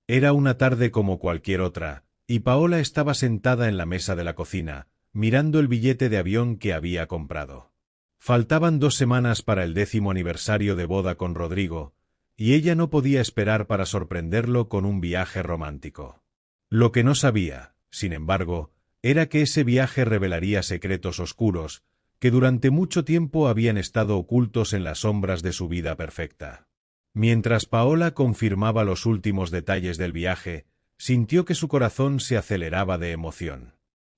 Era una tarde como cualquier otra, y Paola estaba sentada en la mesa de la cocina, mirando el billete de avión que había comprado. Faltaban 2 semanas para el 10º aniversario de boda con Rodrigo, y ella no podía esperar para sorprenderlo con un viaje romántico. Lo que no sabía, sin embargo, era que ese viaje revelaría secretos oscuros, que durante mucho tiempo habían estado ocultos en las sombras de su vida perfecta. Mientras Paola confirmaba los últimos detalles del viaje, sintió que su corazón se aceleraba de emoción.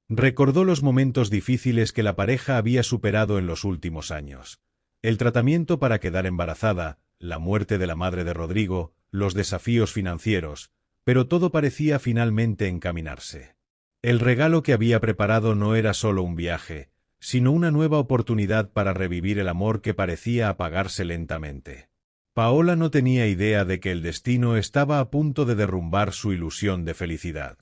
Recordó los momentos difíciles que la pareja había superado en los últimos años. El tratamiento para quedar embarazada, la muerte de la madre de Rodrigo, los desafíos financieros, pero todo parecía finalmente encaminarse. El regalo que había preparado no era solo un viaje, sino una nueva oportunidad para revivir el amor que parecía apagarse lentamente. Paola no tenía idea de que el destino estaba a punto de derrumbar su ilusión de felicidad.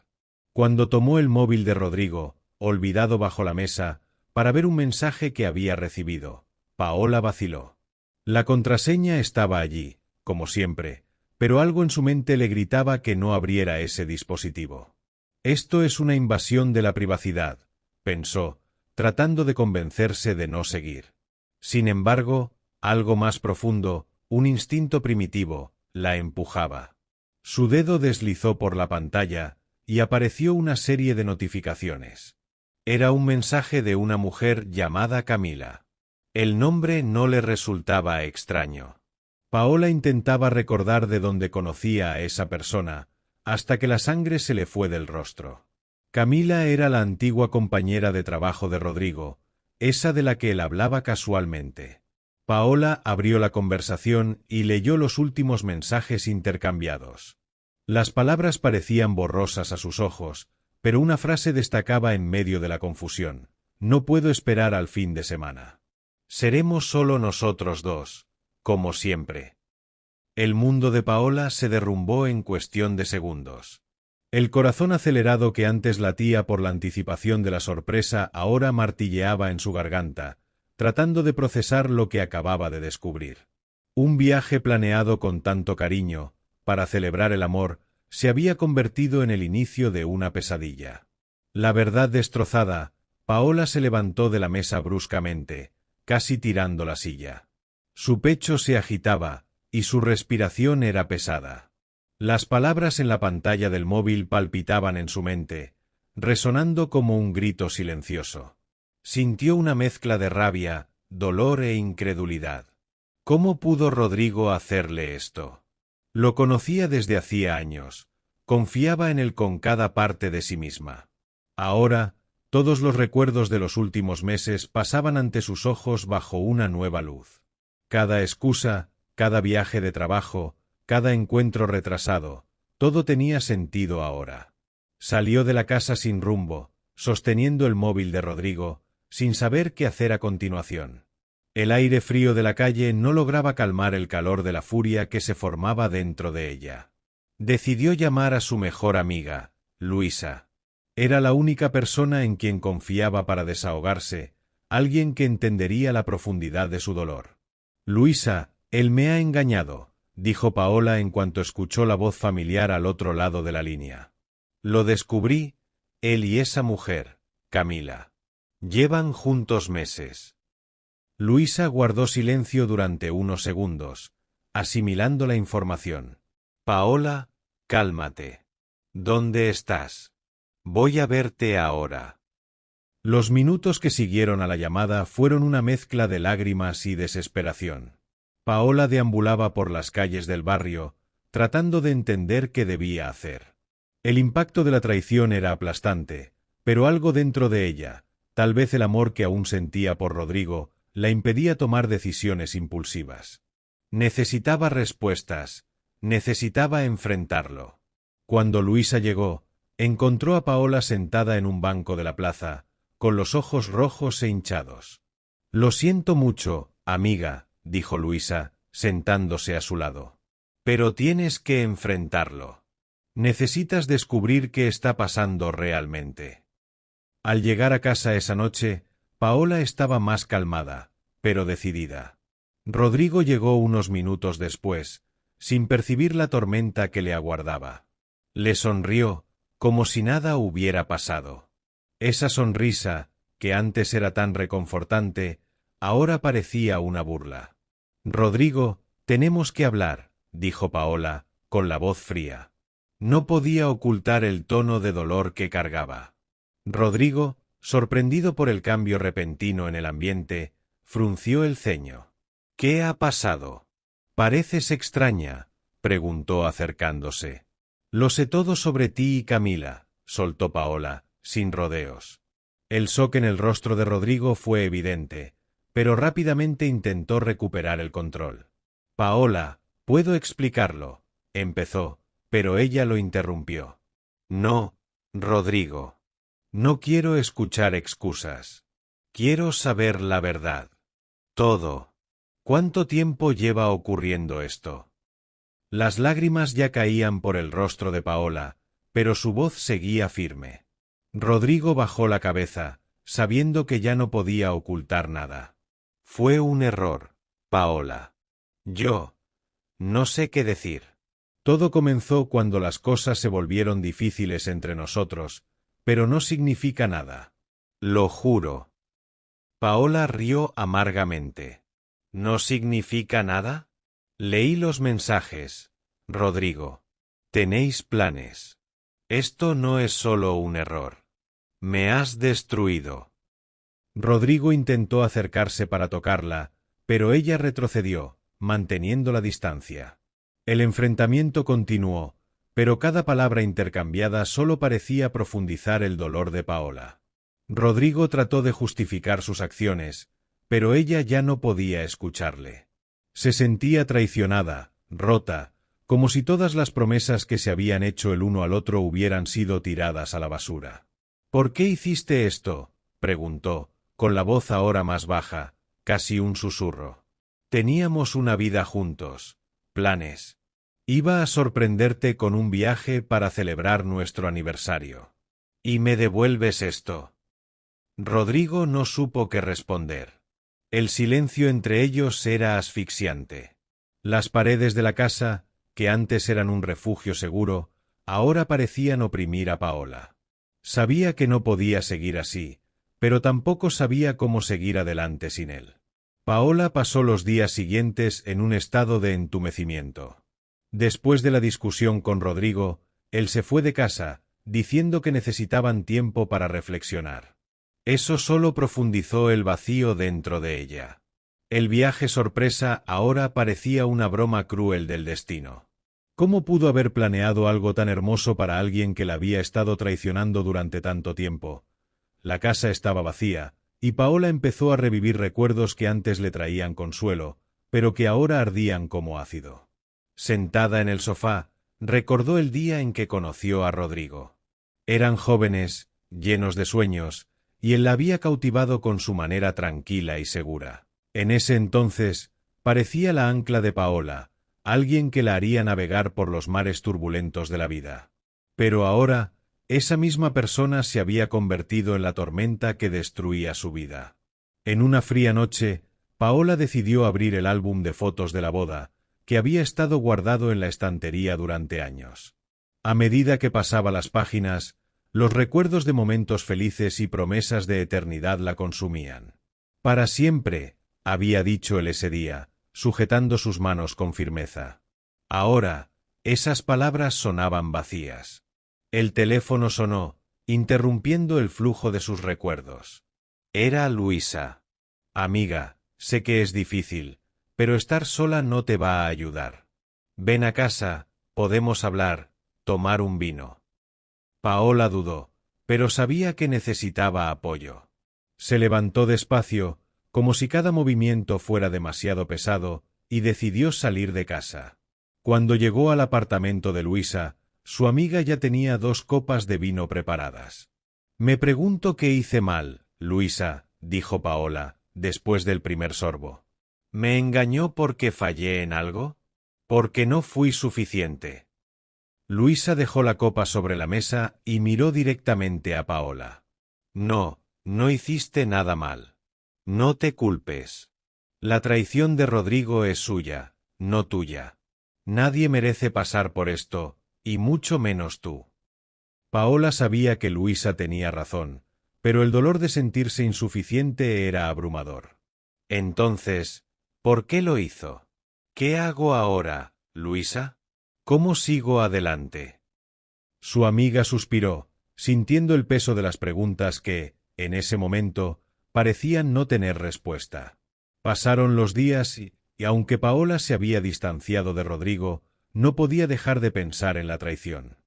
Cuando tomó el móvil de Rodrigo, olvidado bajo la mesa, para ver un mensaje que había recibido, Paola vaciló. La contraseña estaba allí, como siempre, pero algo en su mente le gritaba que no abriera ese dispositivo. Esto es una invasión de la privacidad, pensó, tratando de convencerse de no seguir. Sin embargo, algo más profundo, un instinto primitivo, la empujaba. Su dedo deslizó por la pantalla, y apareció una serie de notificaciones. Era un mensaje de una mujer llamada Camila. El nombre no le resultaba extraño. Paola intentaba recordar de dónde conocía a esa persona, hasta que la sangre se le fue del rostro. Camila era la antigua compañera de trabajo de Rodrigo, esa de la que él hablaba casualmente. Paola abrió la conversación y leyó los últimos mensajes intercambiados. Las palabras parecían borrosas a sus ojos, pero una frase destacaba en medio de la confusión. No puedo esperar al fin de semana. Seremos solo nosotros dos, como siempre. El mundo de Paola se derrumbó en cuestión de segundos. El corazón acelerado que antes latía por la anticipación de la sorpresa ahora martilleaba en su garganta, tratando de procesar lo que acababa de descubrir. Un viaje planeado con tanto cariño, para celebrar el amor, se había convertido en el inicio de una pesadilla. La verdad destrozada, Paola se levantó de la mesa bruscamente, casi tirando la silla. Su pecho se agitaba, y su respiración era pesada. Las palabras en la pantalla del móvil palpitaban en su mente, resonando como un grito silencioso. Sintió una mezcla de rabia, dolor e incredulidad. ¿Cómo pudo Rodrigo hacerle esto? Lo conocía desde hacía años, confiaba en él con cada parte de sí misma. Ahora, todos los recuerdos de los últimos meses pasaban ante sus ojos bajo una nueva luz. Cada excusa, cada viaje de trabajo, cada encuentro retrasado, todo tenía sentido ahora. Salió de la casa sin rumbo, sosteniendo el móvil de Rodrigo, sin saber qué hacer a continuación. El aire frío de la calle no lograba calmar el calor de la furia que se formaba dentro de ella. Decidió llamar a su mejor amiga, Luisa. Era la única persona en quien confiaba para desahogarse, alguien que entendería la profundidad de su dolor. Luisa, él me ha engañado, dijo Paola en cuanto escuchó la voz familiar al otro lado de la línea. Lo descubrí, él y esa mujer, Camila. Llevan juntos meses. Luisa guardó silencio durante unos segundos, asimilando la información. Paola, cálmate. ¿Dónde estás? Voy a verte ahora. Los minutos que siguieron a la llamada fueron una mezcla de lágrimas y desesperación. Paola deambulaba por las calles del barrio, tratando de entender qué debía hacer. El impacto de la traición era aplastante, pero algo dentro de ella, tal vez el amor que aún sentía por Rodrigo, la impedía tomar decisiones impulsivas. Necesitaba respuestas, necesitaba enfrentarlo. Cuando Luisa llegó, encontró a Paola sentada en un banco de la plaza, con los ojos rojos e hinchados. Lo siento mucho, amiga, dijo Luisa, sentándose a su lado. Pero tienes que enfrentarlo. Necesitas descubrir qué está pasando realmente. Al llegar a casa esa noche, Paola estaba más calmada, pero decidida. Rodrigo llegó unos minutos después, sin percibir la tormenta que le aguardaba. Le sonrió, como si nada hubiera pasado. Esa sonrisa, que antes era tan reconfortante, ahora parecía una burla. Rodrigo, tenemos que hablar, dijo Paola, con la voz fría. No podía ocultar el tono de dolor que cargaba. Rodrigo, sorprendido por el cambio repentino en el ambiente, frunció el ceño. ¿Qué ha pasado? Pareces extraña, preguntó acercándose. Lo sé todo sobre ti y Camila, soltó Paola, sin rodeos. El shock en el rostro de Rodrigo fue evidente, pero rápidamente intentó recuperar el control. Paola, puedo explicarlo, empezó, pero ella lo interrumpió. No, Rodrigo. No quiero escuchar excusas. Quiero saber la verdad. Todo. ¿Cuánto tiempo lleva ocurriendo esto? Las lágrimas ya caían por el rostro de Paola, pero su voz seguía firme. Rodrigo bajó la cabeza, sabiendo que ya no podía ocultar nada. Fue un error, Paola. Yo no sé qué decir. Todo comenzó cuando las cosas se volvieron difíciles entre nosotros, pero no significa nada. Lo juro. Paola rió amargamente. ¿No significa nada? Leí los mensajes, Rodrigo. Tenéis planes. Esto no es solo un error. Me has destruido. Rodrigo intentó acercarse para tocarla, pero ella retrocedió, manteniendo la distancia. El enfrentamiento continuó, pero cada palabra intercambiada solo parecía profundizar el dolor de Paola. Rodrigo trató de justificar sus acciones, pero ella ya no podía escucharle. Se sentía traicionada, rota, como si todas las promesas que se habían hecho el uno al otro hubieran sido tiradas a la basura. ¿Por qué hiciste esto?, preguntó, con la voz ahora más baja, casi un susurro. Teníamos una vida juntos, planes. Iba a sorprenderte con un viaje para celebrar nuestro aniversario. ¿Y me devuelves esto? Rodrigo no supo qué responder. El silencio entre ellos era asfixiante. Las paredes de la casa, que antes eran un refugio seguro, ahora parecían oprimir a Paola. Sabía que no podía seguir así, pero tampoco sabía cómo seguir adelante sin él. Paola pasó los días siguientes en un estado de entumecimiento. Después de la discusión con Rodrigo, él se fue de casa, diciendo que necesitaban tiempo para reflexionar. Eso solo profundizó el vacío dentro de ella. El viaje sorpresa ahora parecía una broma cruel del destino. ¿Cómo pudo haber planeado algo tan hermoso para alguien que la había estado traicionando durante tanto tiempo? La casa estaba vacía, y Paola empezó a revivir recuerdos que antes le traían consuelo, pero que ahora ardían como ácido. Sentada en el sofá, recordó el día en que conoció a Rodrigo. Eran jóvenes, llenos de sueños, y él la había cautivado con su manera tranquila y segura. En ese entonces, parecía la ancla de Paola, alguien que la haría navegar por los mares turbulentos de la vida. Pero ahora, esa misma persona se había convertido en la tormenta que destruía su vida. En una fría noche, Paola decidió abrir el álbum de fotos de la boda, que había estado guardado en la estantería durante años. A medida que pasaba las páginas, los recuerdos de momentos felices y promesas de eternidad la consumían. Para siempre, había dicho él ese día, sujetando sus manos con firmeza. Ahora, esas palabras sonaban vacías. El teléfono sonó, interrumpiendo el flujo de sus recuerdos. Era Luisa. Amiga, sé que es difícil, pero estar sola no te va a ayudar. Ven a casa, podemos hablar, tomar un vino. Paola dudó, pero sabía que necesitaba apoyo. Se levantó despacio, como si cada movimiento fuera demasiado pesado, y decidió salir de casa. Cuando llegó al apartamento de Luisa, su amiga ya tenía 2 copas de vino preparadas. Me pregunto qué hice mal, Luisa, dijo Paola, después del primer sorbo. ¿Me engañó porque fallé en algo? Porque no fui suficiente. Luisa dejó la copa sobre la mesa y miró directamente a Paola. No, no hiciste nada mal. No te culpes. La traición de Rodrigo es suya, no tuya. Nadie merece pasar por esto, y mucho menos tú. Paola sabía que Luisa tenía razón, pero el dolor de sentirse insuficiente era abrumador. Entonces, ¿por qué lo hizo? ¿Qué hago ahora, Luisa? ¿Cómo sigo adelante? Su amiga suspiró, sintiendo el peso de las preguntas que, en ese momento, parecían no tener respuesta. Pasaron los días y aunque Paola se había distanciado de Rodrigo, no podía dejar de pensar en la traición.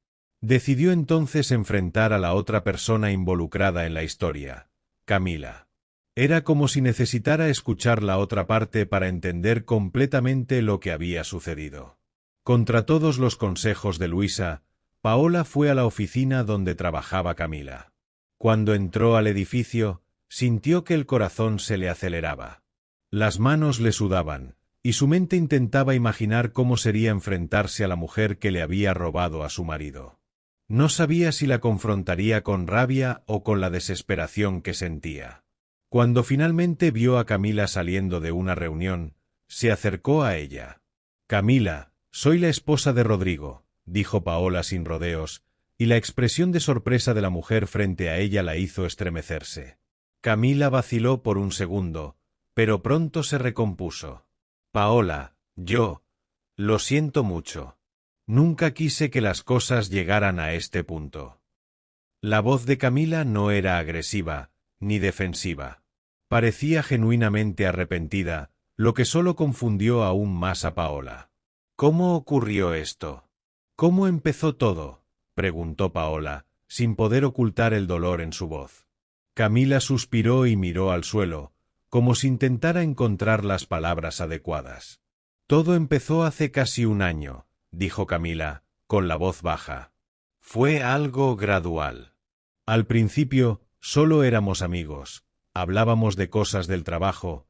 Decidió entonces enfrentar a la otra persona involucrada en la historia, Camila. Era como si necesitara escuchar la otra parte para entender completamente lo que había sucedido. Contra todos los consejos de Luisa, Paola fue a la oficina donde trabajaba Camila. Cuando entró al edificio, sintió que el corazón se le aceleraba. Las manos le sudaban, y su mente intentaba imaginar cómo sería enfrentarse a la mujer que le había robado a su marido. No sabía si la confrontaría con rabia o con la desesperación que sentía. Cuando finalmente vio a Camila saliendo de una reunión, se acercó a ella. «Camila, soy la esposa de Rodrigo», dijo Paola sin rodeos, y la expresión de sorpresa de la mujer frente a ella la hizo estremecerse. Camila vaciló por un segundo, pero pronto se recompuso. «Paola, lo siento mucho. Nunca quise que las cosas llegaran a este punto». La voz de Camila no era agresiva, ni defensiva. Parecía genuinamente arrepentida, lo que solo confundió aún más a Paola. «¿Cómo ocurrió esto? ¿Cómo empezó todo?», preguntó Paola, sin poder ocultar el dolor en su voz. Camila suspiró y miró al suelo, como si intentara encontrar las palabras adecuadas. «Todo empezó hace casi un año», dijo Camila, con la voz baja. «Fue algo gradual. Al principio, solo éramos amigos, hablábamos de cosas del trabajo,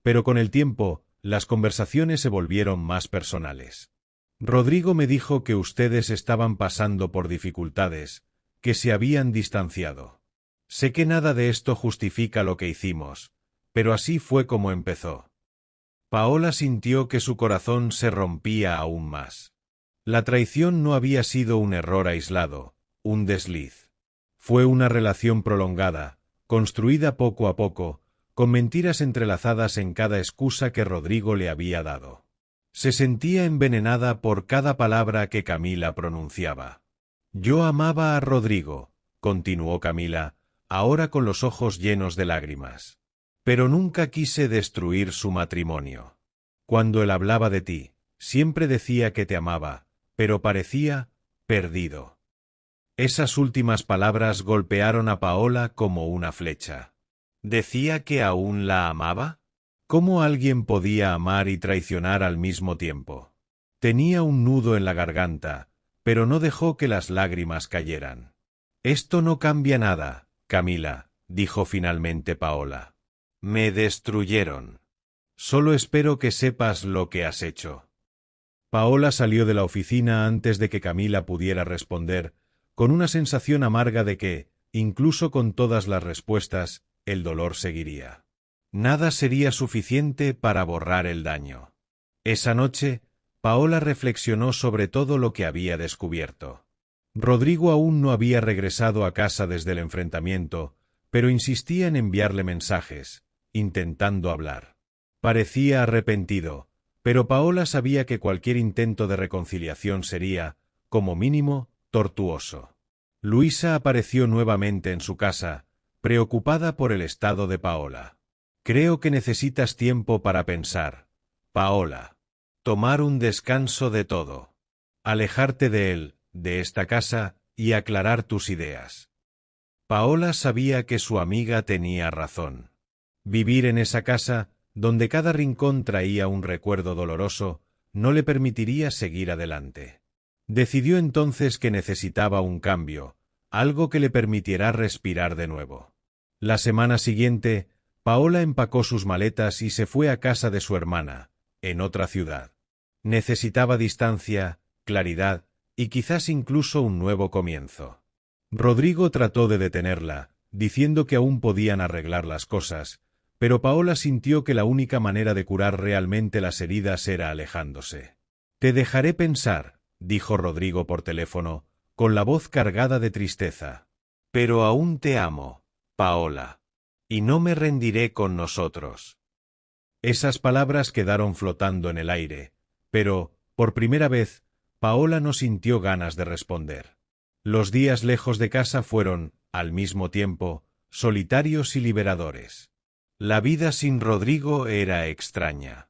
pero con el tiempo, las conversaciones se volvieron más personales. Rodrigo me dijo que ustedes estaban pasando por dificultades, que se habían distanciado. Sé que nada de esto justifica lo que hicimos, pero así fue como empezó». Paola sintió que su corazón se rompía aún más. La traición no había sido un error aislado, un desliz. Fue una relación prolongada, construida poco a poco, con mentiras entrelazadas en cada excusa que Rodrigo le había dado. Se sentía envenenada por cada palabra que Camila pronunciaba. «Yo amaba a Rodrigo», continuó Camila, ahora con los ojos llenos de lágrimas. «Pero nunca quise destruir su matrimonio. Cuando él hablaba de ti, siempre decía que te amaba, pero parecía perdido». Esas últimas palabras golpearon a Paola como una flecha. ¿Decía que aún la amaba? ¿Cómo alguien podía amar y traicionar al mismo tiempo? Tenía un nudo en la garganta, pero no dejó que las lágrimas cayeran. «Esto no cambia nada, Camila», dijo finalmente Paola. «Me destruyeron. Solo espero que sepas lo que has hecho». Paola salió de la oficina antes de que Camila pudiera responder, con una sensación amarga de que, incluso con todas las respuestas, el dolor seguiría. Nada sería suficiente para borrar el daño. Esa noche, Paola reflexionó sobre todo lo que había descubierto. Rodrigo aún no había regresado a casa desde el enfrentamiento, pero insistía en enviarle mensajes, intentando hablar. Parecía arrepentido, pero Paola sabía que cualquier intento de reconciliación sería, como mínimo, tortuoso. Luisa apareció nuevamente en su casa, preocupada por el estado de Paola. «Creo que necesitas tiempo para pensar, Paola. Tomar un descanso de todo. Alejarte de él, de esta casa, y aclarar tus ideas». Paola sabía que su amiga tenía razón. Vivir en esa casa, donde cada rincón traía un recuerdo doloroso, no le permitiría seguir adelante. Decidió entonces que necesitaba un cambio, algo que le permitiera respirar de nuevo. La semana siguiente, Paola empacó sus maletas y se fue a casa de su hermana, en otra ciudad. Necesitaba distancia, claridad y quizás incluso un nuevo comienzo. Rodrigo trató de detenerla, diciendo que aún podían arreglar las cosas, pero Paola sintió que la única manera de curar realmente las heridas era alejándose. «Te dejaré pensar», dijo Rodrigo por teléfono, con la voz cargada de tristeza. Pero aún te amo, Paola. Y no me rendiré con nosotros. Esas palabras quedaron flotando en el aire, pero, por primera vez, Paola no sintió ganas de responder. Los días lejos de casa fueron, al mismo tiempo, solitarios y liberadores. La vida sin Rodrigo era extraña.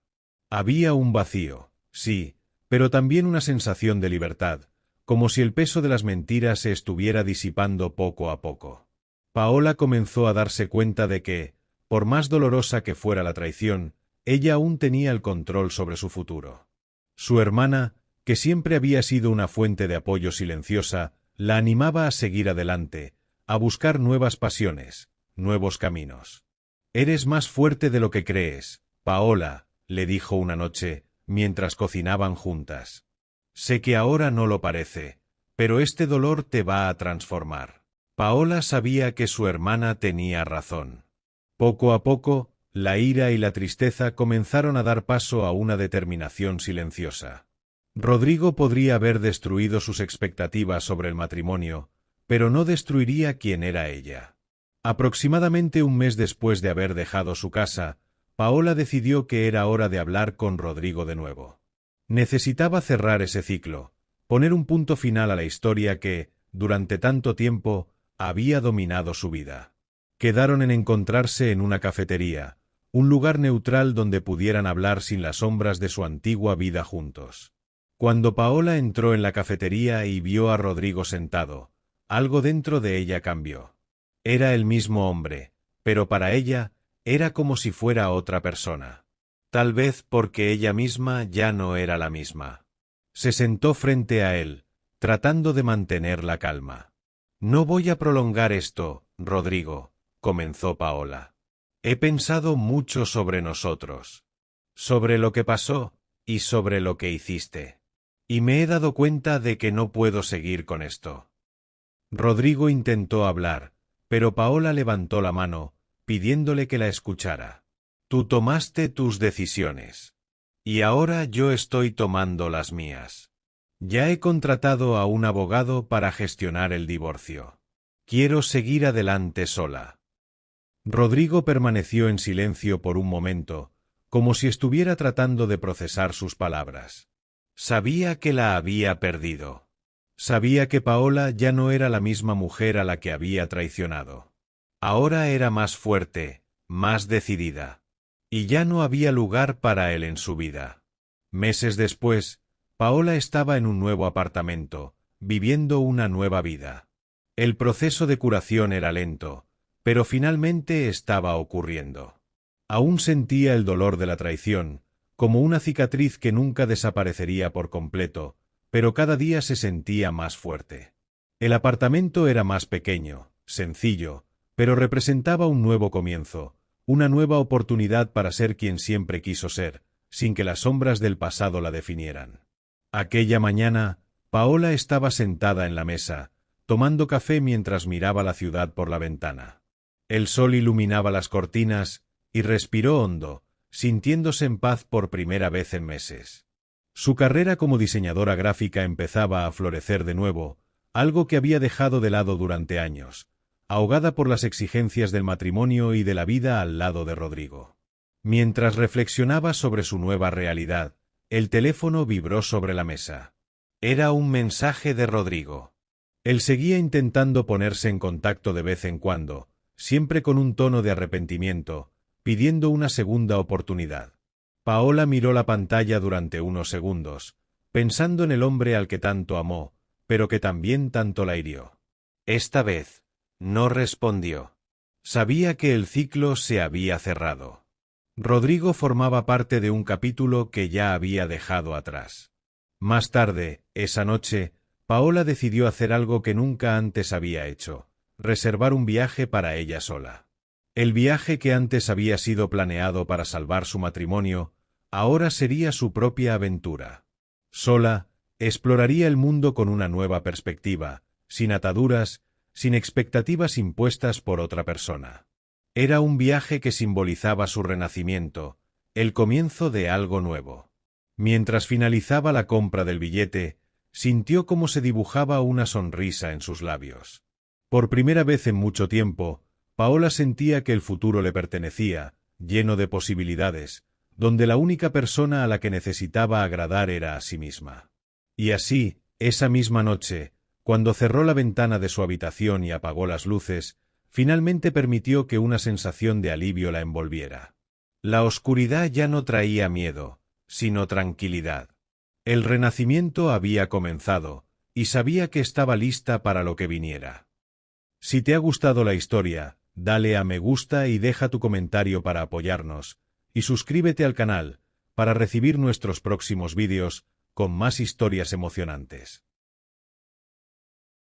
Había un vacío, sí, pero también una sensación de libertad, como si el peso de las mentiras se estuviera disipando poco a poco. Paola comenzó a darse cuenta de que, por más dolorosa que fuera la traición, ella aún tenía el control sobre su futuro. Su hermana, que siempre había sido una fuente de apoyo silenciosa, la animaba a seguir adelante, a buscar nuevas pasiones, nuevos caminos. «Eres más fuerte de lo que crees, Paola», le dijo una noche, mientras cocinaban juntas. «Sé que ahora no lo parece, pero este dolor te va a transformar». Paola sabía que su hermana tenía razón. Poco a poco, la ira y la tristeza comenzaron a dar paso a una determinación silenciosa. Rodrigo podría haber destruido sus expectativas sobre el matrimonio, pero no destruiría quién era ella. Aproximadamente un mes después de haber dejado su casa, Paola decidió que era hora de hablar con Rodrigo de nuevo. Necesitaba cerrar ese ciclo, poner un punto final a la historia que, durante tanto tiempo, había dominado su vida. Quedaron en encontrarse en una cafetería, un lugar neutral donde pudieran hablar sin las sombras de su antigua vida juntos. Cuando Paola entró en la cafetería y vio a Rodrigo sentado, algo dentro de ella cambió. Era el mismo hombre, pero para ella era como si fuera otra persona. Tal vez porque ella misma ya no era la misma. Se sentó frente a él, tratando de mantener la calma. «No voy a prolongar esto, Rodrigo», comenzó Paola. «He pensado mucho sobre nosotros, sobre lo que pasó y sobre lo que hiciste. Y me he dado cuenta de que no puedo seguir con esto». Rodrigo intentó hablar, pero Paola levantó la mano, pidiéndole que la escuchara. «Tú tomaste tus decisiones. Y ahora yo estoy tomando las mías. Ya he contratado a un abogado para gestionar el divorcio. Quiero seguir adelante sola». Rodrigo permaneció en silencio por un momento, como si estuviera tratando de procesar sus palabras. Sabía que la había perdido. Sabía que Paola ya no era la misma mujer a la que había traicionado. Ahora era más fuerte, más decidida. Y ya no había lugar para él en su vida. Meses después, Paola estaba en un nuevo apartamento, viviendo una nueva vida. El proceso de curación era lento, pero finalmente estaba ocurriendo. Aún sentía el dolor de la traición, como una cicatriz que nunca desaparecería por completo, pero cada día se sentía más fuerte. El apartamento era más pequeño, sencillo, pero representaba un nuevo comienzo, una nueva oportunidad para ser quien siempre quiso ser, sin que las sombras del pasado la definieran. Aquella mañana, Paola estaba sentada en la mesa, tomando café mientras miraba la ciudad por la ventana. El sol iluminaba las cortinas, y respiró hondo, sintiéndose en paz por primera vez en meses. Su carrera como diseñadora gráfica empezaba a florecer de nuevo, algo que había dejado de lado durante años, ahogada por las exigencias del matrimonio y de la vida al lado de Rodrigo. Mientras reflexionaba sobre su nueva realidad, el teléfono vibró sobre la mesa. Era un mensaje de Rodrigo. Él seguía intentando ponerse en contacto de vez en cuando, siempre con un tono de arrepentimiento, pidiendo una segunda oportunidad. Paola miró la pantalla durante unos segundos, pensando en el hombre al que tanto amó, pero que también tanto la hirió. Esta vez, no respondió. Sabía que el ciclo se había cerrado. Rodrigo formaba parte de un capítulo que ya había dejado atrás. Más tarde, esa noche, Paola decidió hacer algo que nunca antes había hecho: reservar un viaje para ella sola. El viaje que antes había sido planeado para salvar su matrimonio, ahora sería su propia aventura. Sola, exploraría el mundo con una nueva perspectiva, sin ataduras, sin expectativas impuestas por otra persona. Era un viaje que simbolizaba su renacimiento, el comienzo de algo nuevo. Mientras finalizaba la compra del billete, sintió cómo se dibujaba una sonrisa en sus labios. Por primera vez en mucho tiempo, Paola sentía que el futuro le pertenecía, lleno de posibilidades, donde la única persona a la que necesitaba agradar era a sí misma. Y así, esa misma noche, cuando cerró la ventana de su habitación y apagó las luces, finalmente permitió que una sensación de alivio la envolviera. La oscuridad ya no traía miedo, sino tranquilidad. El renacimiento había comenzado, y sabía que estaba lista para lo que viniera. Si te ha gustado la historia, dale a me gusta y deja tu comentario para apoyarnos, y suscríbete al canal, para recibir nuestros próximos vídeos, con más historias emocionantes.